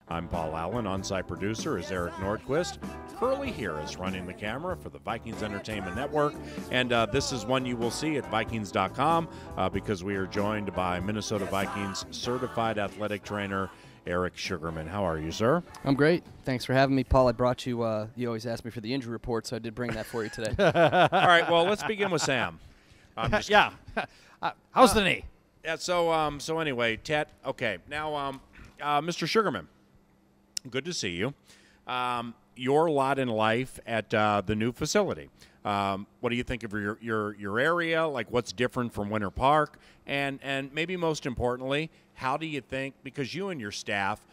I'm Paul Allen. On-site producer is Eric Nordquist. Curly here is running the camera for the Vikings Entertainment Network. And this is one you will see at Vikings.com because we are joined by Minnesota Vikings certified athletic trainer Eric Sugarman. How are you, sir? I'm great. Thanks for having me, Paul. I brought you, you always ask me for the injury report, so I did bring that for you today. All right, well, let's begin with Sam. Yeah. How's the knee? Yeah, so anyway, Tet, okay. Now, Mr. Sugarman, good to see you. Your lot in life at the new facility. What do you think of your area? Like, what's different from Winter Park? And maybe most importantly, how do you think, because you and your staff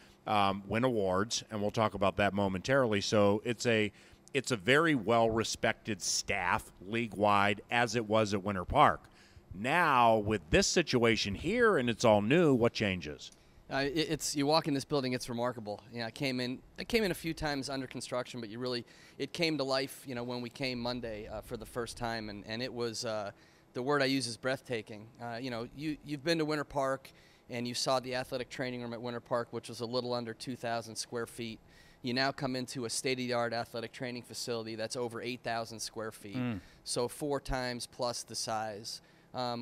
win awards, and we'll talk about that momentarily, so it's a very well-respected staff league-wide, as it was at Winter Park. Now, with this situation here, and it's all new, what changes? You walk in this building, it's remarkable. I came in a few times under construction, but it came to life, when we came Monday for the first time, and it was the word I use is breathtaking. You've been to Winter Park, and you saw the athletic training room at Winter Park, which was a little under 2,000 square feet. You now come into a state-of-the-art athletic training facility that's over 8,000 square feet, so 4 times plus the size.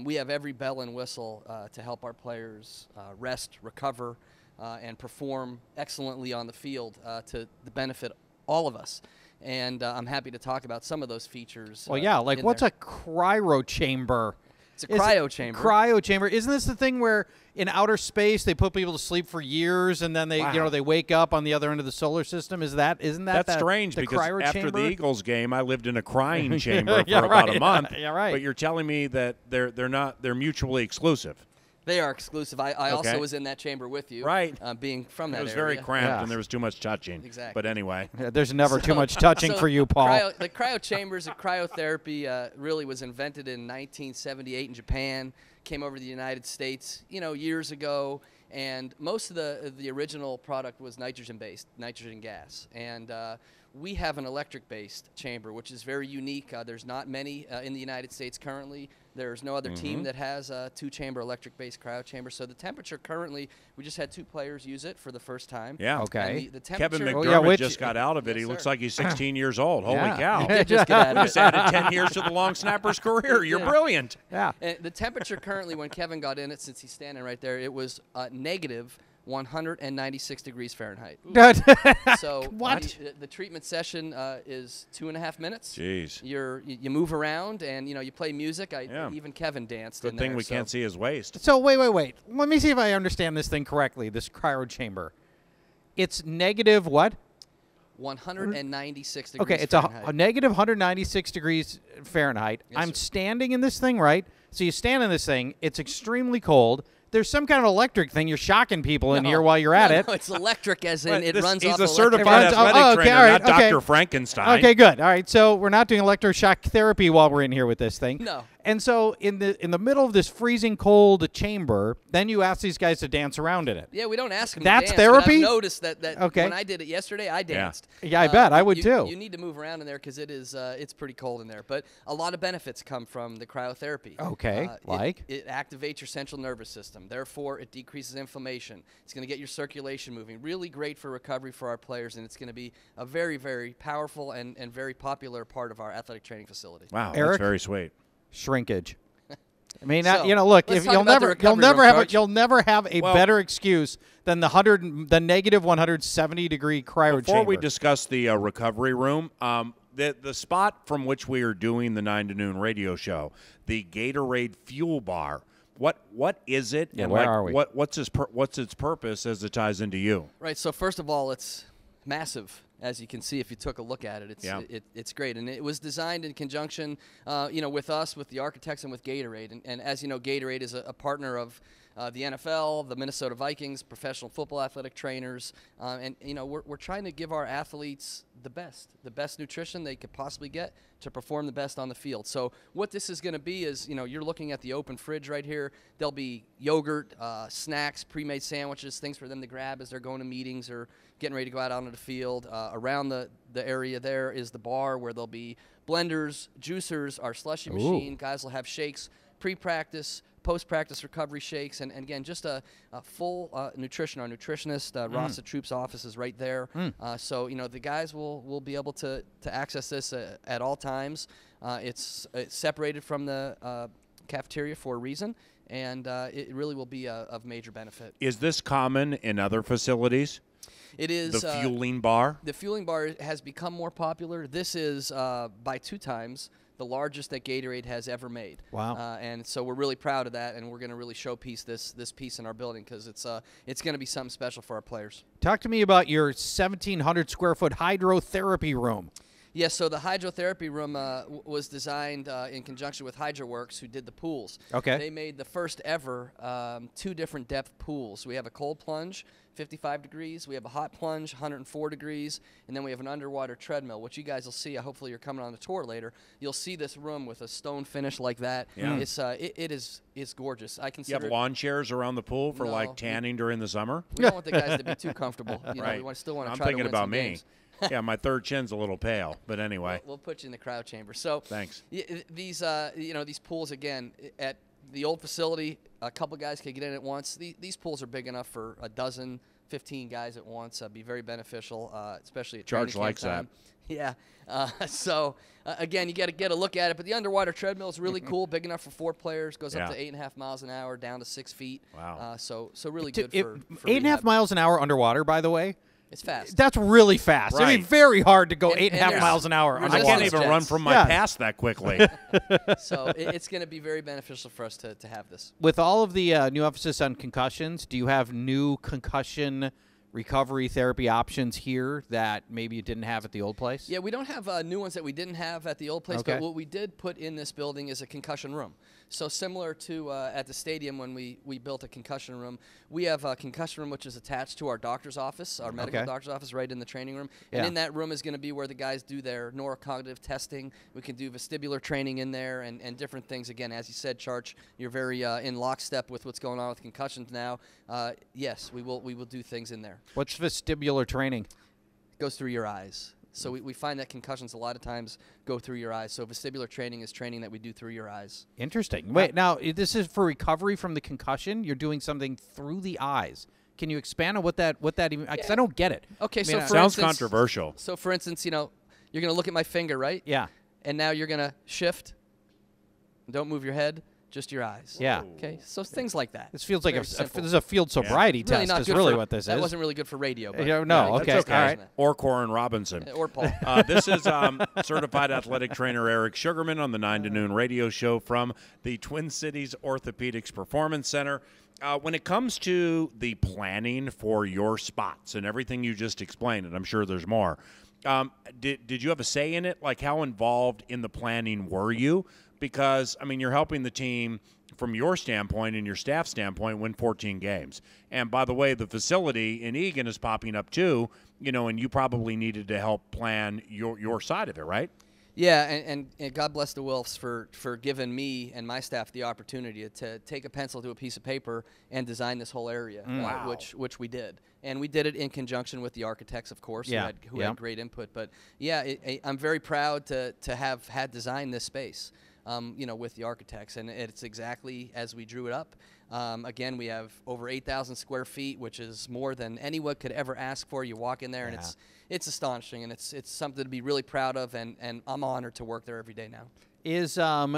We have every bell and whistle to help our players rest, recover, and perform excellently on the field to the benefit all of us. And I'm happy to talk about some of those features. Well, yeah, like what's a cryo chamber? It's a cryo chamber. Cryo chamber. Isn't this the thing where in outer space they put people to sleep for years and then they they wake up on the other end of the solar system? Isn't that That's strange the because cryo after chamber? the Eagles game I lived in a crying chamber for about a month. Yeah, right. But you're telling me that they're mutually exclusive. They are exclusive. I also was in that chamber with you. Right. Being from that area. It was very cramped and there was too much touching. Exactly. But anyway. Yeah, there's never too much touching for you, Paul. The cryo chambers and cryotherapy really was invented in 1978 in Japan, came over to the United States, years ago, and most of the original product was nitrogen-based, nitrogen gas. And we have an electric-based chamber, which is very unique. There's not many in the United States currently. There's no other team that has a 2-chamber electric-based cryo chamber. So the temperature currently, we just had 2 players use it for the first time. Yeah. Okay. The temperature, Kevin McDermott just got out of it. He Yes, looks sir. like he's 16 years old. Holy cow. He did just get out of Just it. added 10 years to the long snapper's career. You're brilliant. Yeah. And the temperature currently, when Kevin got in it, since he's standing right there, it was negative 196 degrees Fahrenheit. So What? The treatment session is 2.5 minutes. Jeez. You move around and you play music. Even Kevin danced. Good in thing there, we can't see his waist. So wait. Let me see if I understand this thing correctly, this cryo chamber. It's negative what? 196 degrees Okay, it's Fahrenheit. a negative 196 degrees Fahrenheit. Yes, I'm sir. standing in this thing, right? So you stand in this thing. It's extremely cold. There's some kind of electric thing. You're shocking people in here while you're at it. No, it's electric, as in it runs He's off a electric. certified It runs- athletic oh, okay, trainer, all right, not okay. Dr. Frankenstein. Okay, good. All right, so we're not doing electroshock therapy while we're in here with this thing. No. And so in the middle of this freezing cold chamber, then you ask these guys to dance around in it. Yeah, we don't ask them That's to dance, therapy? But I've noticed that Okay. when I did it yesterday, I danced. Yeah, I bet. I would too. You need to move around in there because it's pretty cold in there. But a lot of benefits come from the cryotherapy. Okay, like? It activates your central nervous system. Therefore, it decreases inflammation. It's going to get your circulation moving. Really great for recovery for our players, and it's going to be a very, very powerful and very popular part of our athletic training facility. Wow, Eric? that's very sweet. Shrinkage. I mean, So, look, let's if talk you'll about the recovery room, Coach. you'll never have a better excuse than the negative 170 degree cryo Before chamber. we discuss the recovery room, the spot from which we are doing the 9 to Noon radio show, the Gatorade Fuel Bar. What is it? Yeah, and where are we? What's its purpose as it ties into you? Right. So first of all, it's massive. As you can see, if you took a look at it, it's great. And it was designed in conjunction, with us, with the architects, and with Gatorade. And as you know, Gatorade is a partner of the NFL, the Minnesota Vikings, professional football athletic trainers. And we're trying to give our athletes the best nutrition they could possibly get to perform the best on the field. So what this is going to be is, you're looking at the open fridge right here. There'll be yogurt, snacks, pre-made sandwiches, things for them to grab as they're going to meetings or getting ready to go out onto the field. Around the area there is the bar where there'll be blenders, juicers, our slushy machine. Guys will have shakes, pre-practice, post-practice recovery shakes, and again, just a full nutrition. Our nutritionist, Rasa Troop's office is right there. So, the guys will be able to access this at all times. It's separated from the cafeteria for a reason, and it really will be of major benefit. Is this common in other facilities? It is. The fueling bar? The fueling bar has become more popular. This is, by 2 times, the largest that Gatorade has ever made. Wow. And so we're really proud of that, and we're going to really showpiece this piece in our building because it's going to be something special for our players. Talk to me about your 1,700 square foot hydrotherapy room. Yes, so the hydrotherapy room was designed in conjunction with HydroWorks, who did the pools. Okay. They made the first ever 2 different depth pools. We have a cold plunge, 55 degrees. We have a hot plunge, 104 degrees. And then we have an underwater treadmill, which you guys will see. Hopefully you're coming on the tour later. You'll see this room with a stone finish like that. Yeah. It's gorgeous. I You consider have lawn chairs around the pool for No, like tanning during the summer? we don't want the guys to be too comfortable. Right. We still want to I'm try to thinking win about some me. games. Yeah, my third chin's a little pale, but anyway. We'll put you in the crowd chamber. So Thanks. These these pools, again, at the old facility, a couple guys can get in at once. These pools are big enough for 12, 15 guys at once. Be very beneficial, especially at Charge training camp likes that. time. Yeah. Again, you got to get a look at it. But the underwater treadmill is really cool, big enough for 4 players. Goes up to 8.5 miles an hour, down to 6 feet. Wow. So really good for 8.5 rehab. miles an hour underwater, by the way. It's fast. That's really fast. I mean, Right. very hard to go And 8.5 there's miles an hour. resistance I underwater. can't even jets. run from my Yeah. pass that quickly. So it's going to be very beneficial for us to have this. With all of the new emphasis on concussions, do you have new concussion recovery therapy options here that maybe you didn't have at the old place? Yeah, we don't have new ones that we didn't have at the old place, Okay. but what we did put in this building is a concussion room. So similar to at the stadium when we built a concussion room, we have a concussion room which is attached to our doctor's office, our medical doctor's office, right in the training room. And Yeah. in that room is going to be where the guys do their neurocognitive testing. We can do vestibular training in there and different things. Again, as you said, Charch, you're very in lockstep with what's going on with concussions now. Yes, we will do things in there. What's vestibular training? Goes through your eyes. So we find that concussions a lot of times go through your eyes. So vestibular training is training that we do through your eyes. Interesting. Wait, now this is for recovery from the concussion. You're doing something through the eyes. Can you expand on what that even? Because I don't get it. Okay, so for Sounds instance, controversial. So for instance, you're going to look at my finger, right? Yeah. And now you're going to shift. Don't move your head, just your eyes. Yeah. Okay, so things like that. This feels like Very this simple. is a field sobriety Really test. not is good really for- what this That is. wasn't really good for radio. But Yeah, no, you okay, can all right. Or Corin Robinson. Or Paul. This is certified athletic trainer Eric Sugarman on the 9 to Noon radio show from the Twin Cities Orthopedics Performance Center. When it comes to the planning for your spots and everything you just explained, and I'm sure there's more, did you have a say in it? Like, how involved in the planning were you? Because, I mean, you're helping the team from your standpoint and your staff standpoint win 14 games. And by the way, the facility in Eagan is popping up too, and you probably needed to help plan your side of it, right? Yeah, and God bless the Wilfs for giving me and my staff the opportunity to take a pencil to a piece of paper and design this whole area, Wow. which we did. And we did it in conjunction with the architects, of course, Yeah, who had great input. But, yeah, I'm very proud to have had designed this space, with the architects. And it's exactly as we drew it up. Again, we have over 8,000 square feet, which is more than anyone could ever ask for. You walk in there, and it's astonishing, and it's something to be really proud of, and I'm honored to work there every day now. Is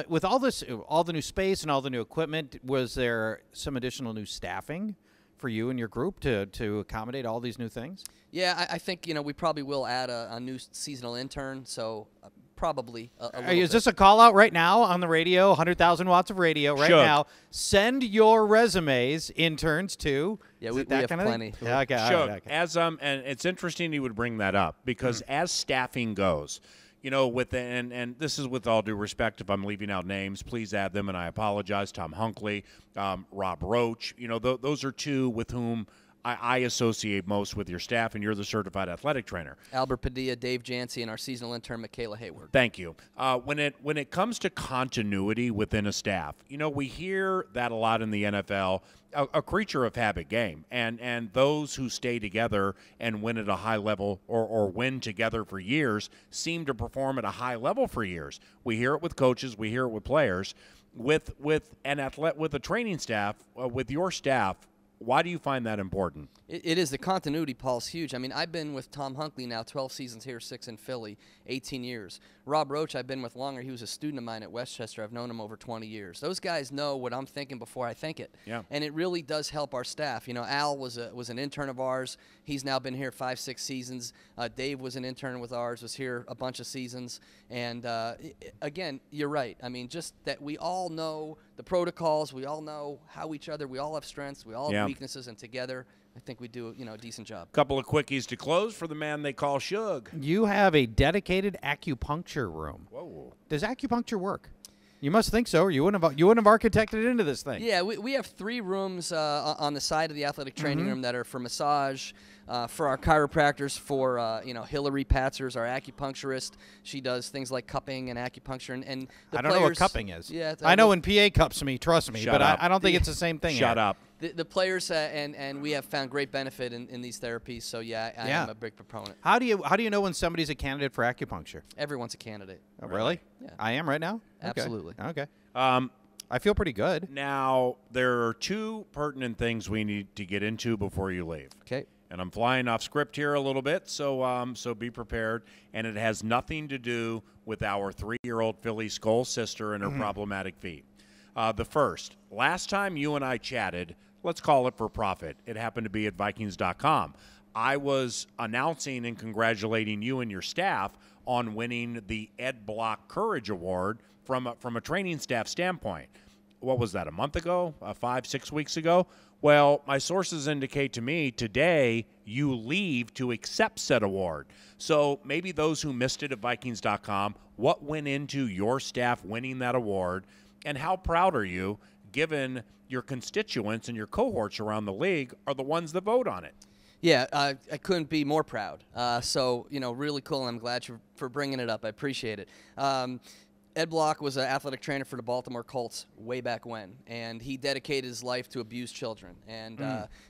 with all the new space and all the new equipment, was there some additional new staffing for you and your group to accommodate all these new things? Yeah, I think we probably will add a new seasonal intern, so probably a little Is bit. this a call out right now on the radio? 100,000 watts of radio right Should. now. Send your resumes, interns, to. Yeah, is we it that have kind of plenty. thing? Yeah, okay, all Shug, right, okay. as and it's interesting you would bring that up because as staffing goes, and this is with all due respect, if I'm leaving out names, please add them, and I apologize. Tom Hunkley, Rob Roach, those are two with whom I associate most with your staff, and you're the certified athletic trainer. Albert Padilla, Dave Jancy, and our seasonal intern, Michaela Hayward. Thank you. When it comes to continuity within a staff, we hear that a lot in the NFL, a creature of habit game, and those who stay together and win at a high level or win together for years seem to perform at a high level for years. We hear it with coaches, we hear it with players. with a training staff, with your staff, why do you find that important? It is. The continuity, Paul, is huge. I mean, I've been with Tom Hunkley now 12 seasons here, 6 in Philly, 18 years. Rob Roach, I've been with longer. He was a student of mine at Westchester. I've known him over 20 years. Those guys know what I'm thinking before I think it. Yeah. And it really does help our staff. You know, Al was an intern of ours. He's now been here 5, 6 seasons. Dave was an intern with ours, was here a bunch of seasons. And, again, you're right. I mean, just that we all know the protocols. We all know how each other, we all have strengths. We all have weaknesses. And together, I think we do, a decent job. Couple of quickies to close for the man they call Shug. You have a dedicated acupuncture room. Whoa. Does acupuncture work? You must think so, or you wouldn't have architected into this thing. Yeah, we have 3 rooms on the side of the athletic training room that are for massage, for our chiropractors, for Hillary Patzers, our acupuncturist. She does things like cupping and acupuncture. And the I don't know what cupping is. Yeah, I know when PA cups me, trust me, Shut but up. I don't think it's the same thing. Shut up. The players and we have found great benefit in these therapies. So I am a big proponent. How do you know when somebody's a candidate for acupuncture? Everyone's a candidate. Oh, really? Yeah. I am right now. Absolutely. Okay. I feel pretty good. Now, there are 2 pertinent things we need to get into before you leave. Okay. And I'm flying off script here a little bit, so be prepared. And it has nothing to do with our 3-year-old Philly Skull sister and her problematic feet. The first, last time you and I chatted, let's call it for profit. It happened to be at Vikings.com. I was announcing and congratulating you and your staff on winning the Ed Block Courage Award from a training staff standpoint. What was that, a month ago, 5, 6 weeks ago? Well, my sources indicate to me today you leave to accept said award. So maybe those who missed it at Vikings.com, what went into your staff winning that award, and how proud are you given your constituents and your cohorts around the league are the ones that vote on it? Yeah, I couldn't be more proud. So, really cool, and I'm glad for bringing it up. I appreciate it. Ed Block was an athletic trainer for the Baltimore Colts way back when, and he dedicated his life to abused children. And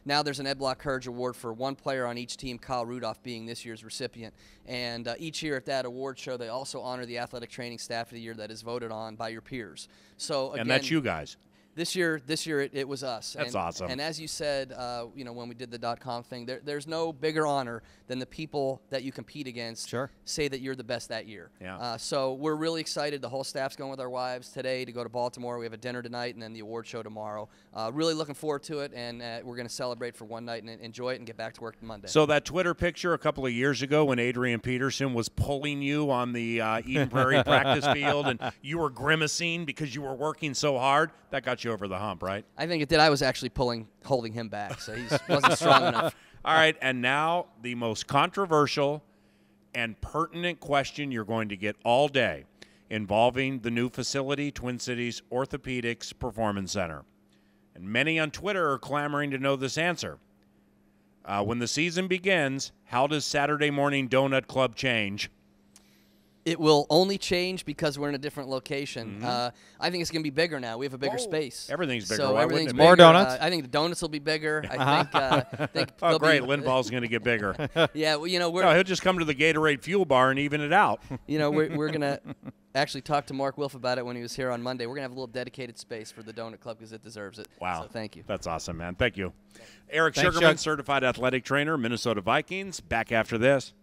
now there's an Ed Block Courage Award for 1 player on each team, Kyle Rudolph being this year's recipient. And each year at that award show, they also honor the athletic training staff of the year that is voted on by your peers. So again, and that's you guys. This year it was us. That's awesome. And as you said, when we did the .com thing, there's no bigger honor than the people that you compete against say that you're the best that year. Yeah. So we're really excited. The whole staff's going with our wives today to go to Baltimore. We have a dinner tonight and then the award show tomorrow. Really looking forward to it, and we're going to celebrate for one night and enjoy it and get back to work Monday. So that Twitter picture a couple of years ago when Adrian Peterson was pulling you on the Eden Prairie practice field and you were grimacing because you were working so hard, that got you over the hump, right? I think it did. I was actually holding him back, so he wasn't strong enough. All right, and now the most controversial and pertinent question you're going to get all day involving the new facility, Twin Cities Orthopedics Performance Center. And many on Twitter are clamoring to know this answer. When the season begins, how does Saturday Morning Donut Club change? It will only change because we're in a different location. I think it's going to be bigger now. We have a bigger space. Everything's bigger. So Why everything's wouldn't it bigger. More donuts? I think the donuts will be bigger. I think oh, great. Linval's going to get bigger. Yeah, well, No, he'll just come to the Gatorade Fuel Bar and even it out. We're going to actually talk to Mark Wilf about it when he was here on Monday. We're going to have a little dedicated space for the Donut Club because it deserves it. Wow. So thank you. That's awesome, man. Thank you. Eric Thanks, Sugarman, Chuck. certified athletic trainer, Minnesota Vikings. Back after this.